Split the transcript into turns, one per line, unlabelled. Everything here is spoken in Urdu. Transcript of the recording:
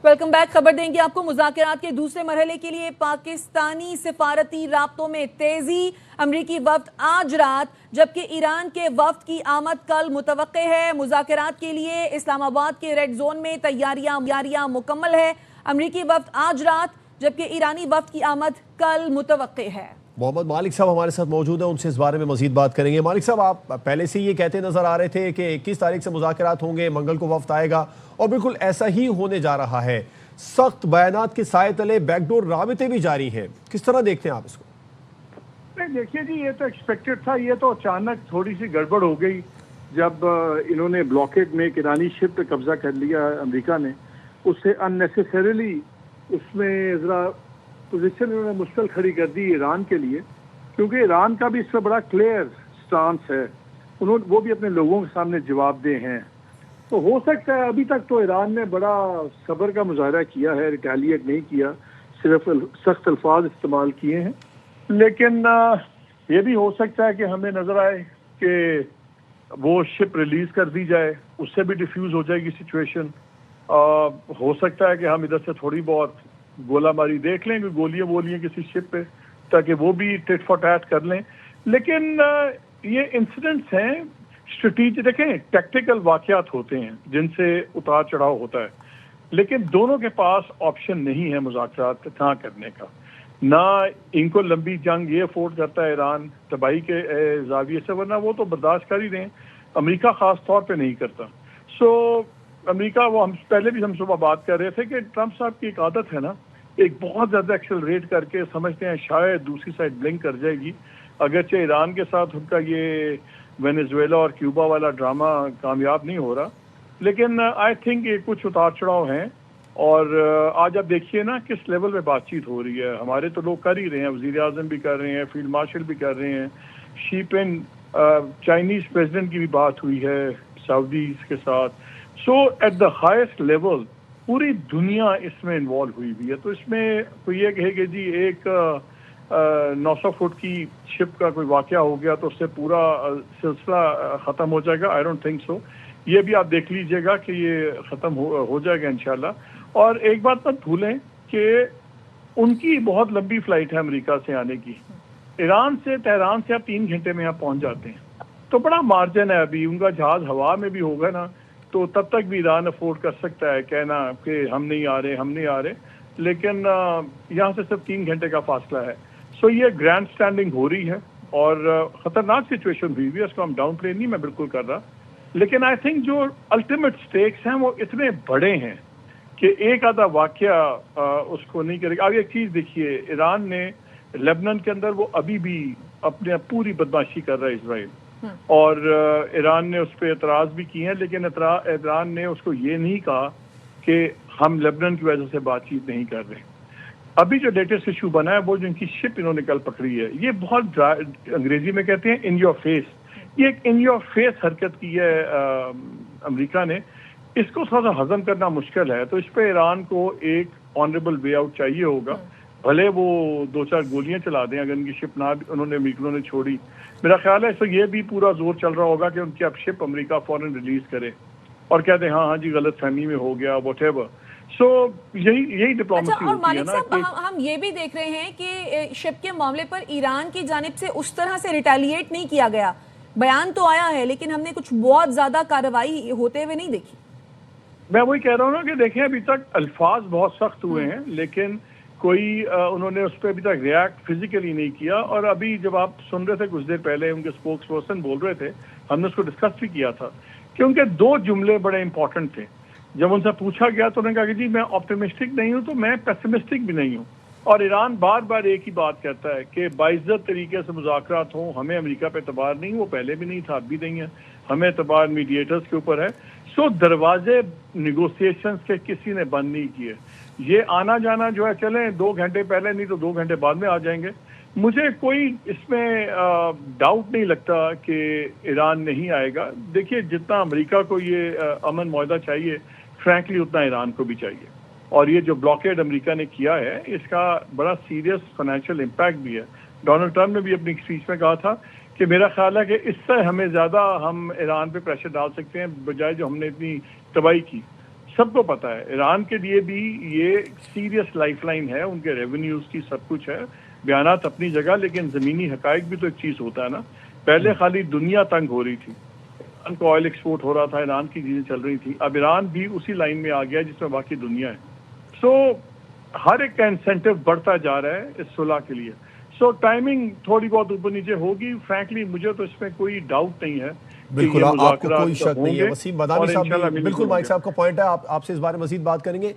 Welcome back. خبر دیں گے آپ کو مذاکرات کے دوسرے مرحلے کے لیے پاکستانی سفارتی رابطوں میں تیزی. امریکی وفد آج رات جبکہ ایران کے وفد کی آمد کل متوقع ہے. مذاکرات کے لیے اسلام آباد کے ریڈ زون میں تیاریاں مکمل ہے. امریکی وفد آج رات جبکہ ایرانی وفد کی آمد کل متوقع ہے.
محمد مالک صاحب ہمارے ساتھ موجود ہیں، ان سے اس بارے میں مزید بات کریں گے. مالک صاحب، آپ پہلے سے یہ کہتے نظر آ رہے تھے کہ 21 تاریخ سے مذاکرات ہوں گے، منگل کو وفد آئے گا، اور بالکل ایسا ہی ہونے جا رہا ہے. سخت بیانات کے سائے تلے بیک ڈور رابطے بھی جاری ہیں، کس طرح دیکھتے ہیں آپ اس کو؟
نہیں دیکھیے جی، یہ تو ایکسپیکٹڈ تھا. یہ تو اچانک تھوڑی سی گڑبڑ ہو گئی جب انہوں نے بلاکیڈ میں ایک ایرانی شپ پہ قبضہ کر لیا امریکہ نے. اس سے ان نیسیسریلی اس میں ذرا پوزیشن انہوں نے مشکل کھڑی کر دی ایران کے لیے، کیونکہ ایران کا بھی اس سے بڑا کلیئر سٹانس ہے. وہ بھی اپنے لوگوں کے سامنے جواب دہ ہیں. تو ہو سکتا ہے ابھی تک تو ایران نے بڑا صبر کا مظاہرہ کیا ہے، ریٹیلیٹ نہیں کیا، صرف سخت الفاظ استعمال کیے ہیں. لیکن یہ بھی ہو سکتا ہے کہ ہمیں نظر آئے کہ وہ شپ ریلیز کر دی جائے، اس سے بھی ڈیفیوز ہو جائے گی سچویشن. ہو سکتا ہے کہ ہم ادھر سے تھوڑی بہت گولہ ماری دیکھ لیں، گولیاں کسی شپ پہ، تاکہ وہ بھی ٹٹ فار ٹیٹ کر لیں. لیکن یہ انسیڈنٹس ہیں اسٹریٹجک، دیکھیں ٹیکٹیکل واقعات ہوتے ہیں جن سے اتار چڑھاؤ ہوتا ہے، لیکن دونوں کے پاس آپشن نہیں ہے مذاکرات نہ کرنے کا. نہ ان کو لمبی جنگ یہ افورڈ کرتا ہے ایران تباہی کے زاویے سے، ورنہ وہ تو برداشت کر ہی رہے ہیں. امریکہ خاص طور پہ نہیں کرتا. سو امریکہ، وہ ہم پہلے بھی صبح بات کر رہے تھے کہ ٹرمپ صاحب کی ایک عادت ہے نا، ایک بہت زیادہ ایکسلریٹ کر کے سمجھتے ہیں شاید دوسری سائڈ بلنک کر جائے گی. اگرچہ ایران کے ساتھ ان کا یہ وینیزویلا اور کیوبا والا ڈرامہ کامیاب نہیں ہو رہا، لیکن آئی تھنک یہ کچھ اتار چڑھاؤ ہیں. اور آج آپ دیکھیے نا کس لیول پہ بات چیت ہو رہی ہے. ہمارے تو لوگ کر ہی رہے ہیں، وزیر اعظم بھی کر رہے ہیں، فیلڈ مارشل بھی کر رہے ہیں، شی پن چائنیز پریزیڈنٹ کی بھی بات ہوئی ہے سعودیز کے ساتھ. So at the highest level پوری دنیا اس میں انوالو ہوئی ہوئی ہے. تو اس میں کوئی یہ کہے کہ جی ایک 900 فٹ کی شپ کا کوئی واقعہ ہو گیا تو اس سے پورا سلسلہ ختم ہو جائے گا. I don't think so. یہ بھی آپ دیکھ لیجئے گا کہ یہ ختم ہو جائے گا انشاءاللہ. اور ایک بات مت بھولیں کہ ان کی بہت لمبی فلائٹ ہے امریکہ سے آنے کی. ایران سے تہران سے آپ 3 گھنٹے میں یہاں پہنچ جاتے ہیں، تو بڑا مارجن ہے. ابھی ان کا جہاز ہوا میں بھی ہوگا نا، تو تب تک بھی ایران افورڈ کر سکتا ہے کہنا کہ ہم نہیں آ رہے. لیکن یہاں سے صرف 3 گھنٹے کا فاصلہ ہے. سو یہ گرینڈ اسٹینڈنگ ہو رہی ہے اور خطرناک سچویشن ہوئی ہوئی ہے. اس کو ہم ڈاؤن پلے نہیں میں بالکل کر رہا، لیکن آئی تھنک جو الٹیمیٹ سٹیکس ہیں وہ اتنے بڑے ہیں کہ ایک آدھا واقعہ اس کو نہیں کرے گا. اب ایک چیز دیکھیے، ایران نے لیبنان کے اندر وہ ابھی بھی اپنے پوری بدماشی کر رہا ہے اسرائیل، اور ایران نے اس پہ اعتراض بھی کیے ہیں، لیکن ایران نے اس کو یہ نہیں کہا کہ ہم لیبنان کی وجہ سے بات چیت نہیں کر رہے. ابھی جو لیٹسٹ ایشو بنا ہے وہ جو ان کی شپ انہوں نے کل پکڑی ہے، یہ بہت انگریزی میں کہتے ہیں ان یور فیس. یہ ایک ان یور فیس حرکت کی ہے امریکہ نے. اس کو تھوڑا سا ہضم کرنا مشکل ہے. تو اس پہ ایران کو ایک آنریبل وے آؤٹ چاہیے ہوگا. بھلے وہ 2-4 گولیاں چلا دیں اگر ان کی شپ نہ انہوں نے چھوڑی. میرا خیال ہے اس وقت یہ بھی پورا زور چل رہا ہوگا کہ ان کی اب شپ امریکہ فوراً ریلیز کرے اور کہتے ہیں ہاں جی غلط فہمی میں ہو گیا واٹ ایور. سو یہی ڈپلومیسی
اور
ہوتی ہے
مالک
نا.
صاحب، ہم یہ بھی دیکھ رہے ہیں کہ شپ کے معاملے پر ایران کی جانب سے اس طرح سے ریٹیلیٹ نہیں کیا گیا. بیان تو آیا ہے لیکن ہم نے کچھ بہت زیادہ کارروائی ہوتے ہوئے نہیں دیکھی.
میں وہی کہہ رہا ہوں نا کہ دیکھیں ابھی تک الفاظ بہت سخت ہوئے ہیں، لیکن کوئی انہوں نے اس پہ ابھی تک ریئیکٹ فزیکلی نہیں کیا. اور ابھی جب آپ سن رہے تھے کچھ دیر پہلے ان کے اسپوکس پرسن بول رہے تھے، ہم نے اس کو ڈسکس بھی کیا تھا کہ ان کے 2 جملے بڑے امپورٹنٹ تھے. جب ان سے پوچھا گیا تو انہوں نے کہا کہ جی میں آپٹیمسٹک نہیں ہوں تو میں پیسمسٹک بھی نہیں ہوں. اور ایران بار بار ایک ہی بات کہتا ہے کہ باعزت طریقے سے مذاکرات ہوں. ہمیں امریکہ پہ اعتبار نہیں، وہ پہلے بھی نہیں تھا اب بھی نہیں ہے. ہمیں اعتبار میڈیٹرز کے اوپر ہے. سو دروازے نیگوسیشنز کے کسی نے بند نہیں کیے. یہ آنا جانا جو ہے چلیں 2 گھنٹے پہلے نہیں تو 2 گھنٹے بعد میں آ جائیں گے. مجھے کوئی اس میں ڈاؤٹ نہیں لگتا کہ ایران نہیں آئے گا. دیکھیے جتنا امریکہ کو یہ امن معاہدہ چاہیے، فرینکلی اتنا ایران کو بھی چاہیے. اور یہ جو بلاکیڈ امریکہ نے کیا ہے اس کا بڑا سیریس فائنینشیل امپیکٹ بھی ہے. ڈونلڈ ٹرمپ نے بھی اپنی اسپیچ میں کہا تھا کہ میرا خیال ہے کہ اس سے ہمیں زیادہ ہم ایران پہ پریشر ڈال سکتے ہیں بجائے جو ہم نے اتنی تباہی کی. سب کو پتا ہے ایران کے لیے بھی یہ سیریس لائف لائن ہے، ان کے ریونیوز کی سب کچھ ہے، بیانات اپنی جگہ، لیکن زمینی حقائق بھی تو ایک چیز ہوتا ہے نا. پہلے خالی دنیا تنگ ہو رہی تھی، ایران کو آئل ایکسپورٹ ہو رہا تھا، ایران کی چیزیں چل رہی تھی، اب ایران بھی اسی لائن میں آ گیا جس میں باقی دنیا ہے. سو ہر ایک کا انسینٹو بڑھتا جا رہا ہے اس صلح کے لیے. سو ٹائمنگ تھوڑی بہت اوپر نیچے ہوگی، فرینکلی مجھے تو اس میں کوئی ڈاؤٹ نہیں ہے.
بالکل آپ کو کوئی شک نہیں ہے. وسیم مدانی صاحب بالکل مائک صاحب کا پوائنٹ ہے، آپ سے اس بارے میں مزید بات کریں گے.